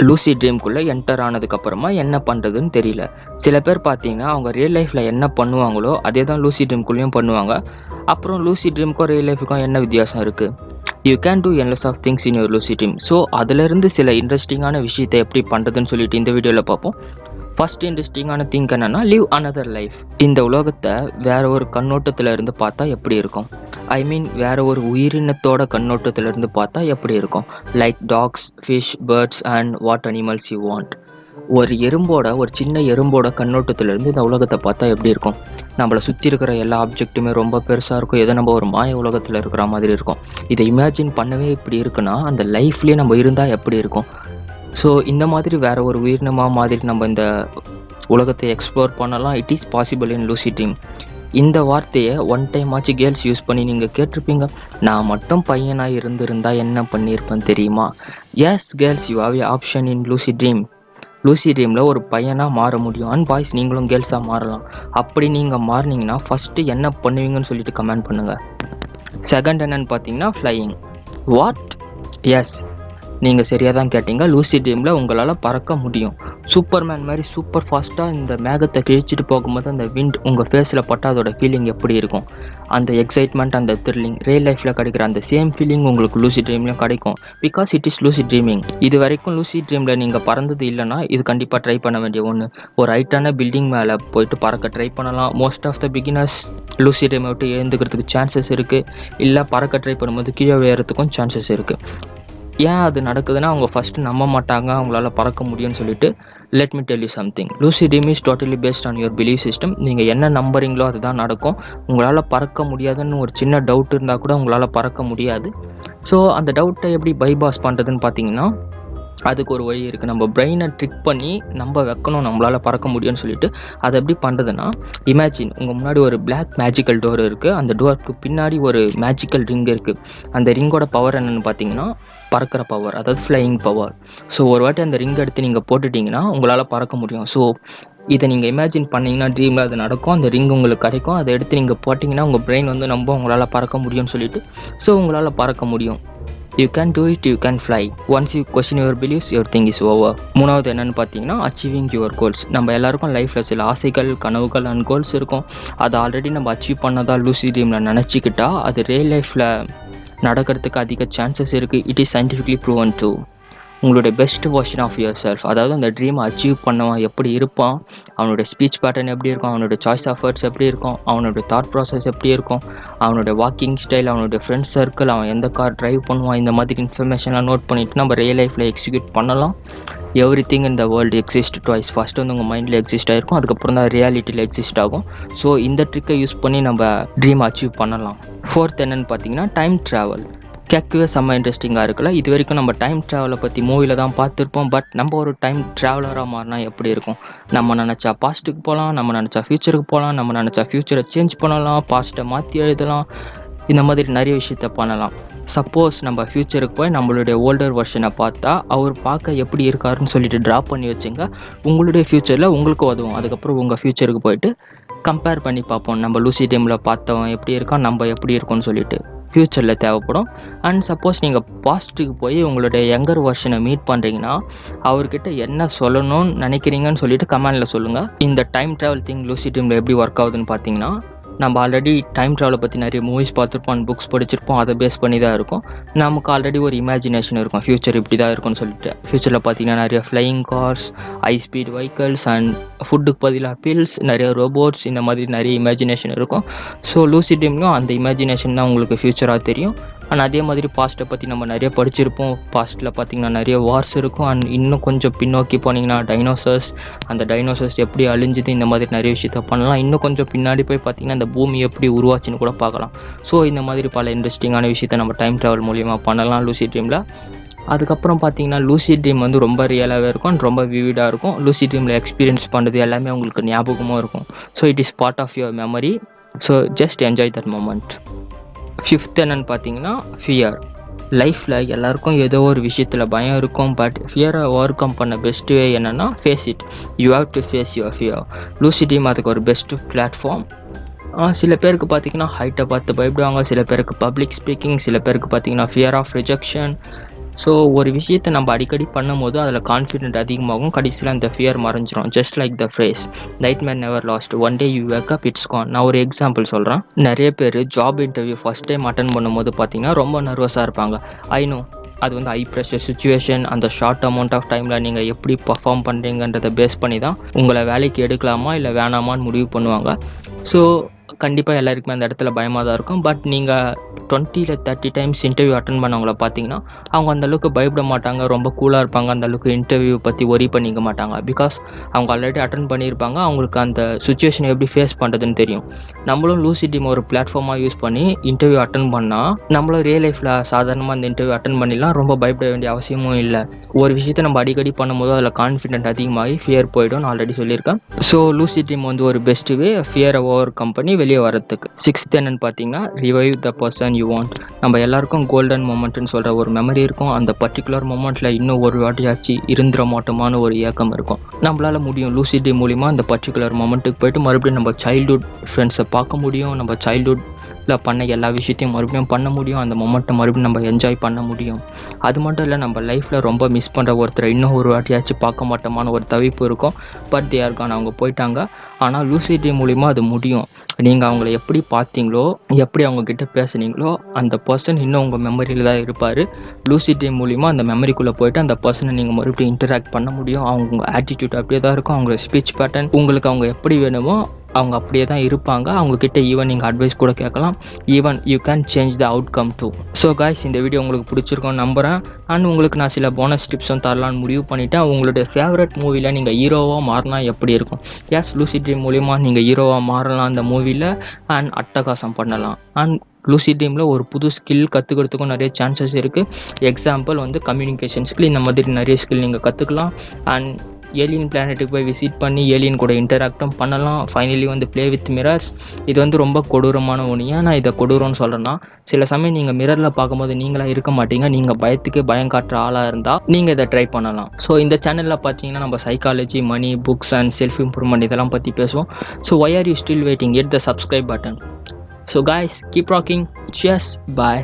Lucy ட்ரீம்குள்ளே enter ஆனதுக்கப்புறமா என்ன பண்ணுறதுன்னு தெரியல. சில பேர் பார்த்தீங்கன்னா அவங்க ரியல் லைஃப்பில் என்ன பண்ணுவாங்களோ அதே தான் லூசி ட்ரீம்குள்ளேயும் பண்ணுவாங்க. அப்புறம் லூசி ட்ரீமுக்கும் ரியல் லைஃபுக்கும் என்ன வித்தியாசம் இருக்குது? You can do endless of things in your lucid dream. So அதிலிருந்து சில இன்ட்ரெஸ்டிங்கான விஷயத்தை எப்படி பண்ணுறதுன்னு சொல்லிட்டு இந்த வீடியோவில் பார்ப்போம். ஃபர்ஸ்ட் இன்ட்ரெஸ்டிங்கான திங்க் என்னன்னா, லிவ் அனதர் லைஃப். இந்த உலகத்தை வேற ஒரு கண்ணோட்டத்தில் இருந்து பார்த்தா எப்படி இருக்கும்? ஐ மீன் வேற ஒரு உயிரினத்தோட கண்ணோட்டத்தில் இருந்து பார்த்தா எப்படி இருக்கும்? Like dogs, fish, birds and what animals you want. ஒரு சின்ன எறும்போட கண்ணோட்டத்திலேருந்து இந்த உலகத்தை பார்த்தா எப்படி இருக்கும்? நம்மளை சுற்றி இருக்கிற எல்லா ஆப்ஜெக்ட்டுமே ரொம்ப பெருசாக இருக்கும். ஏதோ நம்ம ஒரு மாய உலகத்தில் இருக்கிற மாதிரி இருக்கும். இதை இமேஜின் பண்ணவே இப்படி இருக்குன்னா அந்த லைஃப்லேயே நம்ம இருந்தால் எப்படி இருக்கும்? ஸோ இந்த மாதிரி வேறு ஒரு உயிரினமாக மாதிரி நம்ம இந்த உலகத்தை எக்ஸ்ப்ளோர் பண்ணலாம். It is possible in lucid dream. இந்த வார்த்தையை ஒன் டைம் ஆச்சு கேர்ள்ஸ் யூஸ் பண்ணி நீங்கள் கேட்டிருப்பீங்க. நான் மட்டும் பையனாக இருந்திருந்தா என்ன பண்ணியிருப்பேன் தெரியுமா? Yes girls, you have a option in lucid dream. Lucid ட்ரீமில் ஒரு பையனாக மாற முடியும். அண்ட் பாய்ஸ், நீங்களும் கேர்ள்ஸாக மாறலாம். அப்படி நீங்கள் மாறினீங்கன்னா ஃபஸ்ட்டு என்ன பண்ணுவீங்கன்னு சொல்லிட்டு கமெண்ட் பண்ணுங்கள். செகண்ட் என்னன்னு பார்த்தீங்கன்னா ஃப்ளையிங். வாட்? எஸ், நீங்கள் சரியாக தான் கேட்டீங்க. லூசி ட்ரீமில் உங்களால் பறக்க முடியும். சூப்பர்மேன் மாதிரி சூப்பர் ஃபாஸ்ட்டாக இந்த மேகத்தை கிழிச்சிட்டு போகும்போது அந்த விண்ட் உங்கள் ஃபேஸில் பட்டால் அதோட ஃபீலிங் எப்படி இருக்கும்? அந்த எக்ஸைட்மெண்ட், அந்த த்ரில்லிங் ரியல் லைஃப்பில் கிடைக்கிற அந்த சேம் ஃபீலிங் உங்களுக்கு லூசி ட்ரீம்லையும் கிடைக்கும். Because it is Lucy dreaming. இது வரைக்கும் லூசி ட்ரீமில் நீங்கள் பறந்தது இல்லைன்னா இது கண்டிப்பாக ட்ரை பண்ண வேண்டிய ஒன்று. ஒரு ஹைட்டான பில்டிங் மேலே போயிட்டு பறக்க ட்ரை பண்ணலாம். Most of the beginners lucid ட்ரீமை விட்டு எழுந்துக்கிறதுக்கு சான்சஸ் இருக்குது. இல்லை பறக்க ட்ரை பண்ணும்போது கீழே வேறதுக்கும் சான்சஸ் இருக்குது. ஏன் அது நடக்குதுன்னா அவங்க ஃபஸ்ட்டு நம்ப மாட்டாங்க அவங்களால பறக்க முடியும்னு சொல்லிட்டு. Let me tell you something. Lucy dream is totally based on your belief system. நீங்கள் என்ன நம்புறீங்களோ அதுதான் நடக்கும். உங்களால் பறக்க முடியாதுன்னு ஒரு சின்ன டவுட் இருந்தால் கூட உங்களால் பறக்க முடியாது. ஸோ அந்த டவுட்டை எப்படி பைபாஸ் பண்ணுறதுன்னு பார்த்தீங்கன்னா அதுக்கு ஒரு வழி இருக்குது. நம்ம பிரெயினை ட்ரிக் பண்ணி நம்ம வைக்கணும் நம்மளால் பறக்க முடியும்னு சொல்லிட்டு. அதை எப்படி பண்ணுறதுன்னா, இமேஜின் உங்கள் முன்னாடி ஒரு பிளாக் மேஜிக்கல் டோர் இருக்குது. அந்த டோருக்கு பின்னாடி ஒரு மேஜிக்கல் ரிங் இருக்குது. அந்த ரிங்கோட பவர் என்னென்னு பார்த்தீங்கன்னா பறக்கிற பவர், அதாவது ஃப்ளையிங் பவர். ஸோ ஒரு வாட்டி அந்த ரிங் எடுத்து நீங்கள் போட்டுட்டிங்கன்னா உங்களால் பறக்க முடியும். ஸோ இதை நீங்கள் இமேஜின் பண்ணிங்கன்னா ட்ரீமில் அது நடக்கும். அந்த ரிங் உங்களுக்கு கிடைக்கும். அதை எடுத்து நீங்கள் போட்டிங்கன்னா உங்கள் பிரெயின் வந்து நம்ப உங்களால் பறக்க முடியும்னு சொல்லிட்டு. ஸோ உங்களால் பறக்க முடியும். You can do it, you can fly. Once you question your beliefs, your thing is over. மூணாவது என்னென்னு பார்த்தீங்கன்னா அச்சீவிங் யுவர் கோல்ஸ். நம்ம எல்லாருக்கும் லைஃப்பில் சில ஆசைகள், கனவுகள் அண்ட் கோல்ஸ் இருக்கும். அதை ஆல்ரெடி நம்ம அச்சீவ் பண்ணதா லூசி ட்ரீமில் நினச்சிக்கிட்டா அது ரியல் லைஃப்பில் நடக்கிறதுக்கு அதிக சான்சஸ் இருக்குது. It is scientifically proven too. உங்களுடைய best version of yourself, அதாவது அந்த ட்ரீமை அச்சீவ் பண்ணவன் எப்படி இருப்பான், அவனுடைய ஸ்பீச் பேட்டர்ன் எப்படி இருக்கும், அவனுடைய சாய்ஸ் ஆஃப் வேர்ட்ஸ் எப்படி இருக்கும், அவனுடைய தாட் ப்ராசஸ் எப்படி இருக்கும், அவனுடைய வாக்கிங் ஸ்டைல், அவனுடைய ஃப்ரெண்ட்ஸ் சர்க்கிள், அவன் எந்த கார் ட்ரைவ் பண்ணுவான், இந்த மாதிரி இன்ஃபர்மேஷன்லாம் நோட் பண்ணிவிட்டு நம்ம ரியல் லைஃப்பில் எக்ஸிக்யூட் பண்ணலாம். Every thing in the world exist twice. First வந்து உங்கள் மைண்டில் எக்ஸிஸ்ட் ஆகிருக்கும், அதுக்கப்புறம் தான் ரியாலிட்டியில் எக்ஸிஸ்ட் ஆகும். ஸோ இந்த ட்ரிக்கை யூஸ் பண்ணி நம்ம ட்ரீம் அச்சீவ் பண்ணலாம். ஃபோர்த் என்னென்னு பார்த்தீங்கன்னா டைம் ட்ராவல். கேட்கவே செம்ம இன்ட்ரெஸ்டிங்காக இருக்குல்ல. இது வரைக்கும் நம்ம டைம் ட்ராவலை பற்றி மூவியில் தான் பார்த்துருப்போம். பட் நம்ம ஒரு டைம் ட்ராவலராக மாறினா எப்படி இருக்கும்? நம்ம நினச்சா பாஸ்ட்டுக்கு போகலாம், நம்ம நினச்சா ஃப்யூச்சருக்கு போகலாம், நம்ம நினச்சா ஃப்யூச்சரை சேஞ்ச் பண்ணலாம், பாஸ்ட்டை மாற்றி எழுதலாம். இந்த மாதிரி நிறைய விஷயத்த பண்ணலாம். சப்போஸ் நம்ம ஃப்யூச்சருக்கு போய் நம்மளுடைய ஓல்டர் வெர்ஷனை பார்த்தா அவர் பார்க்க எப்படி இருக்காருன்னு சொல்லிட்டு ட்ரா பண்ணி வச்சுங்க. உங்களுடைய ஃப்யூச்சரில் உங்களுக்கு உதவும். அதுக்கப்புறம் உங்கள் ஃப்யூச்சருக்கு போயிட்டு கம்பேர் பண்ணி பார்ப்போம். நம்ம லூசி ட்ரீமில் பார்த்தவன் எப்படி இருக்கான், நம்ம எப்படி இருக்கோம்னு சொல்லிட்டு ஃப்யூச்சரில் தேவைப்படும். அண்ட் சப்போஸ் நீங்கள் பாஸ்ட்டுக்கு போய் உங்களுடைய யங்கர் வெர்ஷனை மீட் பண்ணுறீங்கன்னா அவர்கிட்ட என்ன சொல்லணும்னு நினைக்கிறீங்கன்னு சொல்லிட்டு கமெண்டில் சொல்லுங்கள். இந்த டைம் ட்ராவல் திங் லூசி ட்ரீமில் எப்படி ஒர்க் ஆகுதுன்னு பார்த்தீங்கன்னா, நம்ம ஆல்ரெடி டைம் ட்ராவலை பற்றி நிறைய மூவிஸ் பார்த்துருப்போம், புக்ஸ் படிச்சிருப்போம். அதை பேஸ் பண்ணி தான் இருக்கும். நமக்கு ஆல்ரெடி ஒரு இமேஜினேஷன் இருக்கும், ஃப்யூச்சர் இப்படி தான் இருக்கும்னு சொல்லிட்டு. ஃப்யூச்சரில் பார்த்தீங்கன்னா நிறைய flying cars, high speed vehicles and ஃபுட்டுக்கு பதிலாக பில்ஸ், நிறைய ரோபோட்ஸ், இந்த மாதிரி நிறைய இமேஜினேஷன் இருக்கும். ஸோ லூசி ட்ரீம்லையும் அந்த இமேஜினேஷன் தான் உங்களுக்கு ஃப்யூச்சராக தெரியும். அண்ட் அதே மாதிரி பாஸ்ட்டை பற்றி நம்ம நிறைய படிச்சிருப்போம். பாஸ்ட்டில் பார்த்திங்கன்னா நிறைய வார்ஸ் இருக்கும். அண்ட் இன்னும் கொஞ்சம் பின்னோக்கி போனீங்கன்னா டைனோசர்ஸ், அந்த டைனோசர்ஸ் எப்படி அழிஞ்சுது, இந்த மாதிரி நிறைய விஷயத்த பண்ணலாம். இன்னும் கொஞ்சம் பின்னாடி போய் பார்த்திங்கன்னா இந்த பூமி எப்படி உருவாச்சுன்னு கூட பார்க்கலாம். ஸோ இந்த மாதிரி பல இன்ட்ரெஸ்டிங்கான விஷயத்த நம்ம டைம் ட்ராவல் மூலியமாக பண்ணலாம் லூசி ட்ரீமில். அதுக்கப்புறம் பார்த்தீங்கன்னா லூசி ட்ரீம் வந்து ரொம்ப ரியலாகவே இருக்கும், ரொம்ப விவிடாக இருக்கும். லூசி ட்ரீமில் எக்ஸ்பீரியன்ஸ் பண்ணுறது எல்லாமே உங்களுக்கு ஞாபகமாக இருக்கும். So it is part of your memory. So just enjoy that moment. Fifth என்னன்னு பார்த்தீங்கன்னா ஃபியர். லைஃப்பில் எல்லாருக்கும் ஏதோ ஒரு விஷயத்தில் பயம் இருக்கும். பட் ஃபியரை ஓவர் கம் பண்ண பெஸ்ட் வே என்னென்னா face it. You have to face your fear. Lucid dream அதுக்கு ஒரு பெஸ்ட்டு பிளாட்ஃபார்ம். சில பேருக்கு பார்த்திங்கன்னா ஹைட்டை பார்த்து பயப்படுவாங்க, சில பேருக்கு பப்ளிக் ஸ்பீக்கிங், சில பேருக்கு பார்த்திங்கன்னா ஃபியர் ஆஃப் ரிஜெக்ஷன். ஸோ ஒரு விஷயத்தை நம்ம அடிக்கடி பண்ணும்போது அதில் கான்ஃபிடென்ட் அதிகமாகும், கடைசியில் அந்த ஃபியர் மறைஞ்சிரும். Just like the phrase nightmare never last one day you wake up it's gone. நான் ஒரு எக்ஸாம்பிள் சொல்கிறேன். நிறைய பேர் job interview first time attend பண்ணும்போது பார்த்தீங்கன்னா ரொம்ப நர்வஸாக இருப்பாங்க. ஐ நோ அது வந்து ஹை ப்ரெஷர் சுச்சுவேஷன். அந்த ஷார்ட் அமௌண்ட் ஆஃப் டைமில் நீங்கள் எப்படி பர்ஃபார்ம் பண்ணுறீங்கன்றதை பேஸ் பண்ணி தான் உங்களை வேலைக்கு எடுக்கலாமா இல்லை வேணாமான்னு முடிவு பண்ணுவாங்க. ஸோ கண்டிப்பாக எல்லாருக்குமே அந்த இடத்துல பயமாக தான் இருக்கும். பட் நீங்கள் 20 இல்லை 30 டைம்ஸ் இன்டர்வியூ அட்டன் பண்ணவங்கள பார்த்தீங்கன்னா அவங்க அந்தளவுக்கு பயப்பட மாட்டாங்க, ரொம்ப கூலாக இருப்பாங்க, அந்தளவுக்கு இன்டர்வியூ பற்றி ஒரி பண்ணிக்க மாட்டாங்க. பிகாஸ் அவங்க ஆல்ரெடி அட்டன் பண்ணியிருப்பாங்க, அவங்களுக்கு அந்த சுச்சுவேஷனை எப்படி ஃபேஸ் பண்ணுறதுன்னு தெரியும். நம்மளும் லூசிட் ட்ரீம் ஒரு பிளாட்ஃபார்மாக யூஸ் பண்ணி இன்டர்வியூ அட்டன் பண்ணால் நம்மளும் ரியல் லைஃப்பில் சாதாரணமாக அந்த இன்டர்வியூ அட்டன் பண்ணிடலாம். ரொம்ப பயப்பட வேண்டிய அவசியமும் இல்லை. ஒரு விஷயத்தை நம்ம அடிக்கடி பண்ணும்போது அதில் கான்ஃபிடென்ட் அதிகமாகி ஃபியர் போய்டும். நான் ஆல்ரெடி சொல்லியிருக்கேன். ஸோ லூசிட் ட்ரீம் வந்து ஒரு பெஸ்ட் வே ஃபியரை ஓவர் கம் பண்ணி வெளியே வரதுக்கு. 6th என்னன்னு பார்த்தீங்கன்னா revive the person you want. நம்ம எல்லாருக்கும் கோல்டன் மொமெண்ட்னு சொல்கிற ஒரு மெமரி இருக்கும். அந்த பர்டிகுலர் மொமெண்ட்டில் இன்னும் ஒரு வாட்டியாச்சு இருந்துட மாட்டோமான ஒரு ஏக்கம் இருக்கும். நம்மளால் முடியும். லூசிட் ட்ரீம் மூலிமா அந்த பர்டிகுலர் மொமெண்ட்டுக்கு போய்ட்டு மறுபடியும் நம்ம சைல்டுஹுட் ஃப்ரெண்ட்ஸை பார்க்க முடியும். நம்ம சைல்டுஹுட்டில் பண்ண எல்லா விஷயத்தையும் மறுபடியும் பண்ண முடியும். அந்த மொமெண்ட்டை மறுபடியும் நம்ம என்ஜாய் பண்ண முடியும். அது மட்டும் இல்லை, நம்ம லைஃப்பில் ரொம்ப மிஸ் பண்ணுற ஒருத்தரை இன்னும் ஒரு வாட்டியாச்சும் பார்க்க மாட்டோமான ஒரு தவிப்பு இருக்கும். பட் தே ஆர் கான், அவங்க போயிட்டாங்க. ஆனால் லூசிட் ட்ரீம் மூலிமா அது முடியும். நீங்கள் அவங்கள எப்படி பார்த்தீங்களோ, எப்படி அவங்கக்கிட்ட பேசுனீங்களோ, அந்த பர்சன் இன்னும் உங்கள் மெமரியில் தான் இருப்பார். லூசிட் ட்ரீம் மூலிமா அந்த மெமரிக்குள்ளே போய்ட்டு அந்த பர்சனை நீங்கள் மறுபடியும் இன்டராக்ட் பண்ண முடியும். அவங்க ஆட்டிடியூட் அப்படியே தான் இருக்கும். அவங்க ஸ்பீச் பேட்டர்ன் உங்களுக்கு அவங்க எப்படி வேணுமோ அவங்க அப்படியே தான் இருப்பாங்க. அவங்கக்கிட்ட ஈவன் நீங்கள் அட்வைஸ் கூட கேட்கலாம். Even you can change the outcome too. So guys, இந்த வீடியோ உங்களுக்கு பிடிச்சிருக்கோன்னு நம்புகிறேன். அண்ட் உங்களுக்கு நான் சில போனஸ் டிப்ஸும் தரலான்னு முடிவு பண்ணிவிட்டேன். உங்களுடைய ஃபேவரட் மூவியில் நீங்கள் ஹீரோவாக மாறினா எப்படி இருக்கும்? எஸ், லூசிட் ட்ரீம் மூலிமா நீங்கள் ஹீரோவாக மாறலாம் அந்த மூவியில். அண்ட் அட்டகாசம் பண்ணலாம். அண்ட் லூசிட் ட்ரீமில் ஒரு புது ஸ்கில் கற்றுக்கிறதுக்கும் நிறைய சான்சஸ் இருக்குது. எக்ஸாம்பிள் வந்து கம்யூனிகேஷன் ஸ்கில். இந்த மாதிரி நிறைய ஸ்கில் நீங்கள் கற்றுக்கலாம். அண்ட் ஏலியன் பிளானெட்டுக்கு போய் விசிட் பண்ணி ஏலியன் கூட இன்டராக்டும் பண்ணலாம். ஃபைனலி வந்து ப்ளே வித் மிரர்ஸ். இது வந்து ரொம்ப கொடூரமான ஒன்று. ஏன் நான் இதை கொடூரம்னு சொல்கிறேன்னா, சில சமயம் நீங்கள் மிரரில் பார்க்கும்போது நீங்களாக இருக்க மாட்டீங்க. நீங்கள் பயத்துக்கு பயம் காட்டுற ஆளாக இருந்தால் நீங்கள் இதை ட்ரை பண்ணலாம். ஸோ இந்த சேனலில் பார்த்தீங்கன்னா நம்ம psychology, money, books and self improvement இதெல்லாம் பற்றி பேசுவோம். So why are you still waiting? Hit the subscribe button. So guys, keep rocking. Cheers. Bye.